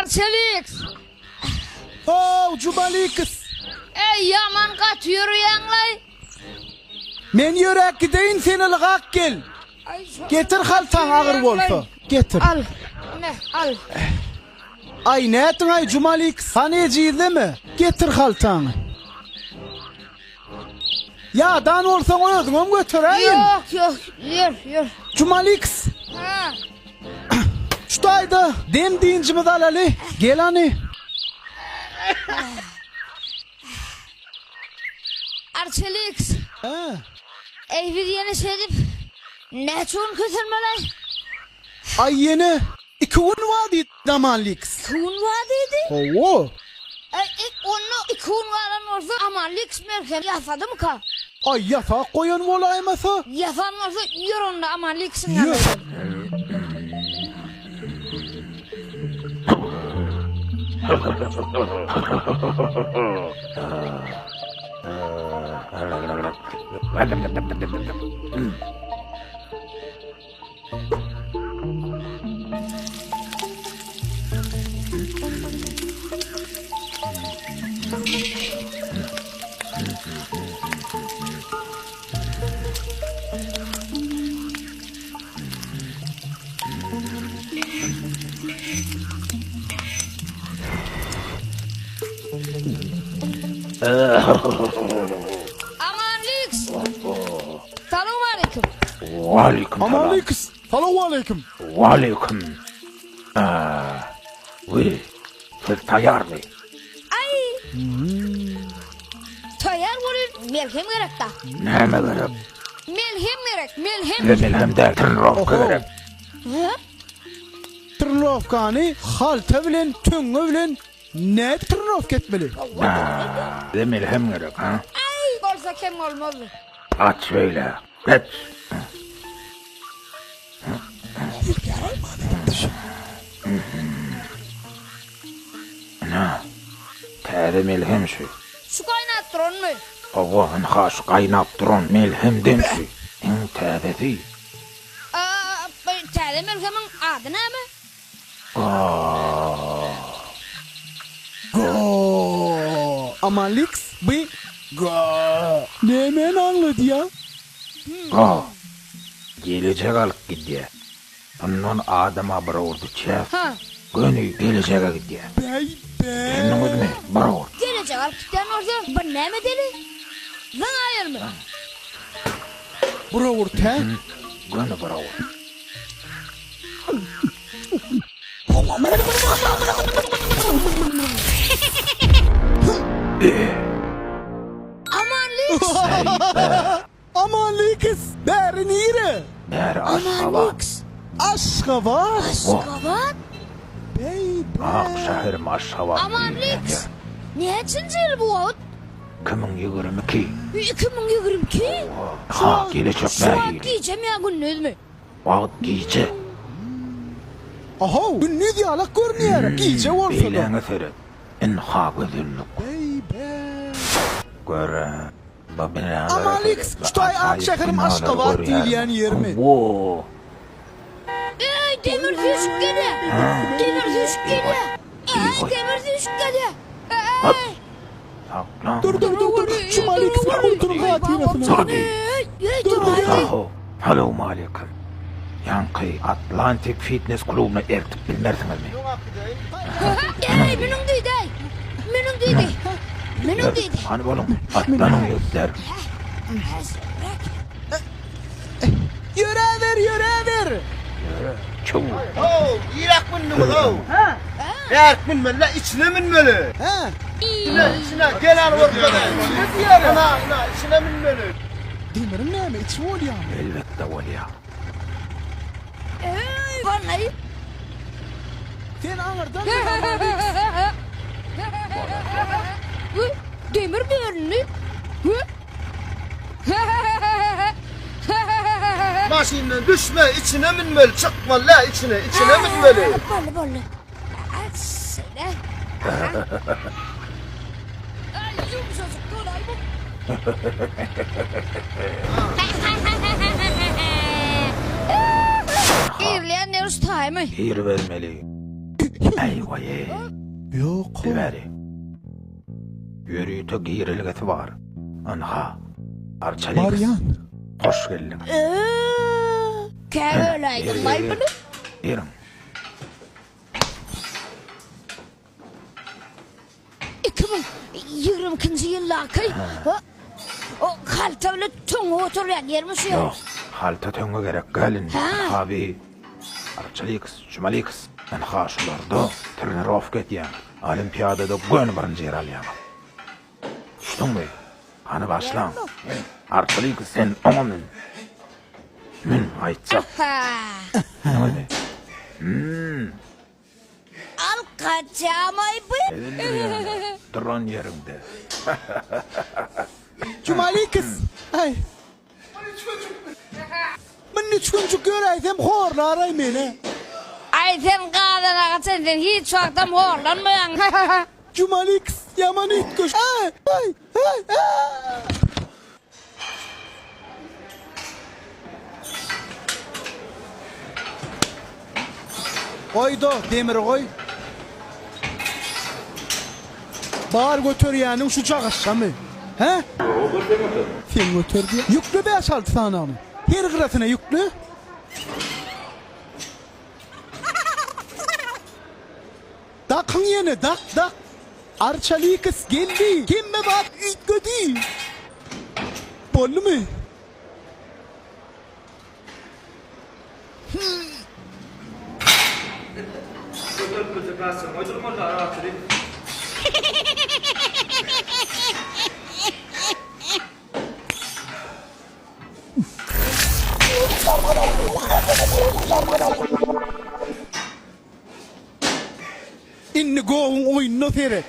Arçelik. Oh, Cumaliks. Ey yaman kat yürüyenlay. Men yörek gideyin seni ılgak gel. Getir haltan ağır bolsa. Getir. Al. Ne al. Ay ne ettin ay Cumaliks? Hani ciydi mi? Getir haltanı. Ya dan olsan oyadın onu götüreyim. Yok yürü. Cumaliks. Ha. Şutaydı. Dem diyincimiz al Ali. Gel hani. Arçelik. Ha. Ey bir yeni sedip. Ne çun kötürmeler? Ay yeni. 2 gün vadi Damaliks. Kun vadiydi. Oo. Onu 2 gün varan olsa ama Lix merken yafadı mı ka? Ay yasak koyan olayması. Yafan olsa yürü onda ama Lix'in Yürü. yanında. Aman Lix. Selam aleyküm. Aleyküm selam. Amaliks. Salamu aleyküm. Aleyküm. Ve siz tayar mı? Ay. Tayar olur. Melhem gerek da. Neme gerek? Melhem gerek. Melhem. Demel de tırnak gerek. Ha? Tırnovkani halta bilen, tüngü bilen ne tırnov ketmeli? Demel hem gerek ha? Ay. Olsa kim olmaz. Aç şöyle. Aç. Ana. Tare melhem şu. Su kaynattırın mı? Allah'ın haş kaynap duran melhem dem şu. En tadeti. Tade melhemin adı ne mi? Go. Amaliks bi go. Ne men anladı ya? Gelecek alıp gidiyor. Ondan adama bir ordu çef. Ha. Gönü geleceğe gidiyor. Bey be. Kendiniz mi? Bir ordu. Gelecek artıktan orada. Ben ne mi deli? Lan ayır mı? Bura orta. Gönü bir ordu. Aman Lix. Amaliks. Beri nire. Meğer aşağı Aman var. Lix. Aşka var. Aşkavat. Bey be. Şehrim aşağı var. Aman Lix. Ne için zil bu ot? Kimin 22? 2022. Ha gelecek Şu an değil. giyeceğim ya gündüz mü? Vakit giyece. Aha. Bu ne diye alak görmüyor. Giyce olsa da. Bilene seret. En ha güzellik. Bey be. Göre. Amaliks. Şutay akşakırım aşka var değil yani yerimi. Wo. Ey demir düşük geliyor. Demir düşük geliyor. Ey demir düşük geliyor. Ey. Saklan. Dur. Şu Maliks kurtulun hayatını. Sordi. Ey Dur. Aho. Hello aleyküm. Yankı Atlantic Fitness Club'una ertip bilmersiniz mi? Ey benim değil ey. Benim değil. Benim değil. Hani oğlum atlanın yükler. Yöre ver. Çabuk. Oh, irak minni oh. Eğer minmeli, içine minmeli. Ha. İçine, gel al ortada. Ne diyelim? Ana, içine minmeli. Demirin ne mi? İçim ol ya. Elbette ol ya. Ey vallahi. Sen ağırdan Demir birini. Maşinden düşme, içine minmeli. Çıkma la içine minmeli. Böyle. Aç sene. Ay yumuşacık kolay bu. İrleyen ne ustay mı? Hir vermeli. Eyvah ey. Yok. Biberi. Yürüyüte giyirilgesi var. Anha. Arçalı kız. Maryan. Hoş geldin. Kevlaydım bay bunu. Yerim. 2022 yıllar o kaltavlı tungu oturuyan yermiş Yok. yok. Halta tönge gerek gelin. Ha. Abi. Arçalı kız, cumali kız. Anha şularda trenirovka etýän. Olimpiyadada gön birinji yer alýan. Şuňmy? Hani başlan. Arçalı kız sen oňamyn. Min aýtjak. Näme? Al kaçamay bu. Duran yerinde. Cumali kız. Ay. Men ne çocuk göreysem horlar meni. Ay sen kadına kaçırdın hiç vaktim horlanmayan. Cumali kız yaman itkoş. Ay ay ay. Koydu demir koy. Bağır götür yani şu çağışsa mı? He? Sen götür diye. Yüklü 5-6 tane onu. Her kırasına yüklü. Dakın yine dak. Arçalı kız geldi. Kimme bak ilk gödü. Bollu mu? İnni goğun oyununu seyret.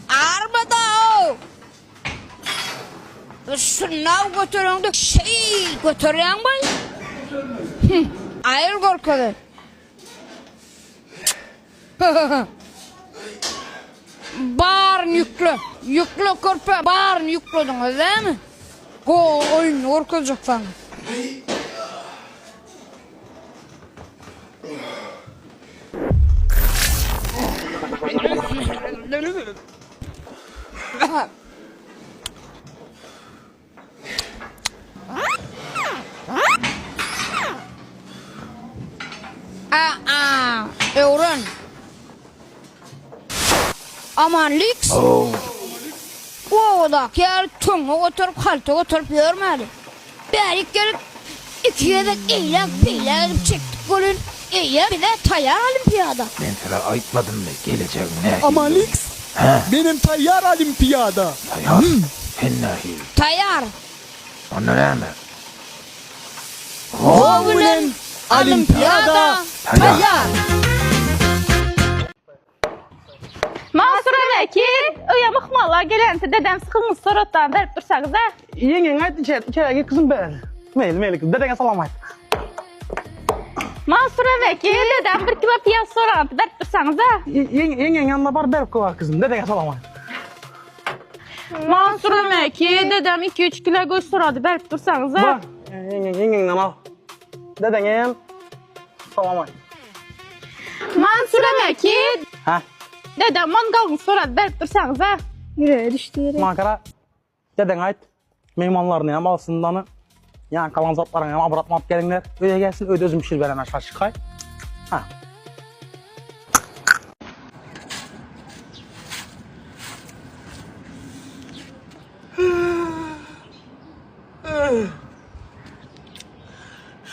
Armada o. Şunav götüründü şey götürüyen bay. Ayır korkadı. Barn yüklü. Yüklü korpa barn yüklüdünüz değil mi? Go oyun korkacak falan. Öğren. Aman Lix. O da gel tunga oturup kalta oturup görmedi. Beri gelip ikiye de iyilik bilek çektik golün. İyi bir de tayyar olimpiyada. Ben sana aytmadım mı geleceğim ne? Ama Lix. Benim tayyar olimpiyada. Tayyar. Sen nahil. Tayyar. Onu ne mi? Oğlum olimpiyada tayyar. Mansur Vekil, uyamak malla gelense dedem sıkılmış sorottan verip dursanız ha. Yengen ayt içeri kızım ben. Meyli kız dedene salam ayt. Mansur Vekil, dedem 1 kilo piyaz soran verip dursanız ha. Yengen yanına bar berip var kızım dedene salam ayt. Mansur Vekil, dedem 2-3 kilo göz soradı verip dursanız ha. Bak yengen al. Dedene salam ayt. Mansur Vekil, Ha? dedem mangalını soradı verip dursanız ha. Yüreğe düştü yere. Makara dedene ayt. Meymanlarını hem alsındanı. Yani kalan zatlarını hem abratmap gelinler. Öyle gelsin öyle özüm pişir veren aşağı çıkay. Ha.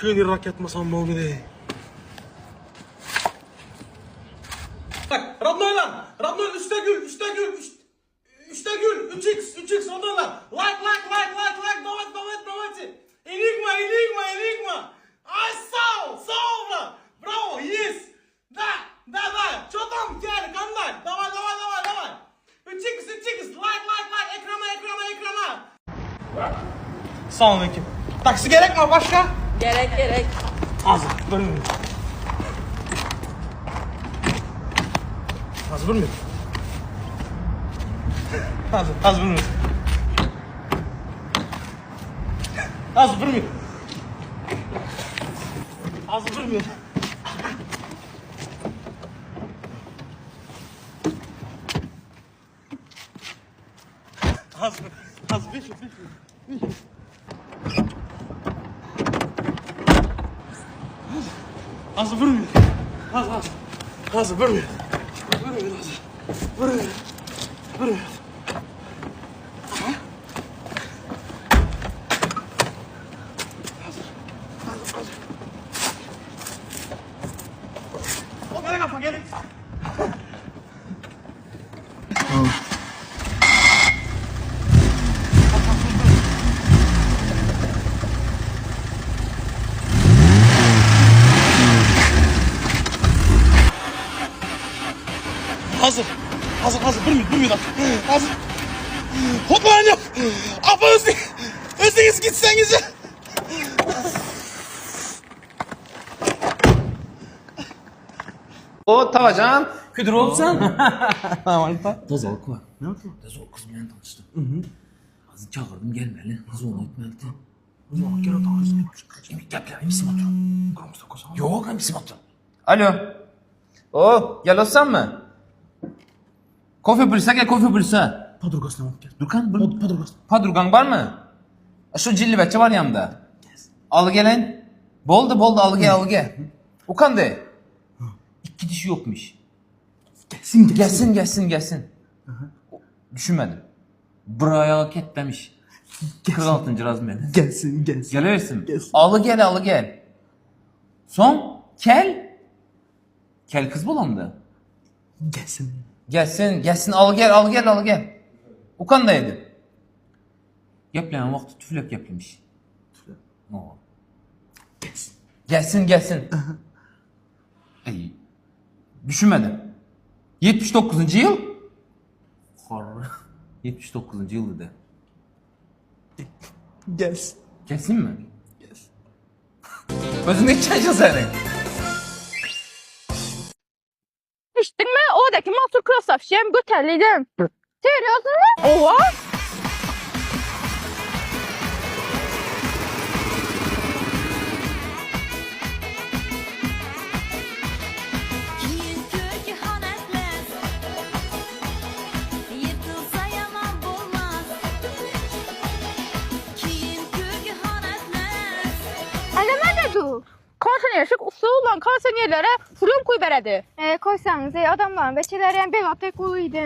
Şöyle raket masam mevlidi. Bak Radnoylan üstte gül. 3x Radnoylan. Like, давайте. Enigma. Ай, сау, браво, есть. Да, что там, дядя, кандай, давай. 3x, like, ekrana. Selamünaleyküm. Taksi gerek mi başka? Gerek. Az, bir minut. Az, bir minut. Az, bir minut. Az, bir minut. Az, bir minut. Az, 5 minut. Az, bir minut. Az, bir minut. Bir minut. O bana kafa gelin. Hazır. Bir minut. Hazır. Hoplayın yok. Apa özünüz gitseniz ya. O Tavacan. Küdür olsan. Tozalıq var. Ne oldu? Tozalıq kız bilen tanıştım. Azı çağırdım gelmeli. Kız onu etmeli. Yok gel oturursun. Gel misin otur. Yok misin otur. Alo. O gel olsan mı? Kofe bulsa gel kofe bulsa. Padurgasına bak gel. Durkan Padurgas. Padurgan var mı? Şu cilli bacı var yanımda. Al gelin. Boldu al gel. Ukan de. İki dişi yokmuş. Gelsin. Düşünmedim. Buraya ketlemiş. 46. razmeli. Gelsin. Gelirsin. Gelsin. Alı gel. Son kel. Kel kız bulandı. Gelsin al gel. Ukan da yedi. Yaplayan vakti tüflek yapılmış. Oo. Gelsin. Ay, düşünmedim. 79. yıl. 79. yıl dedi. Gelsin mi? Özündeki çaycı senin. İçtin mi? Oradaki Mansur Krasavşem götərliydim. Seriyosun mu? Oha! Konsenerşik usulla konsenerlere fırın koy beredi. Koysanız adamların beçeleri belatı koluydu.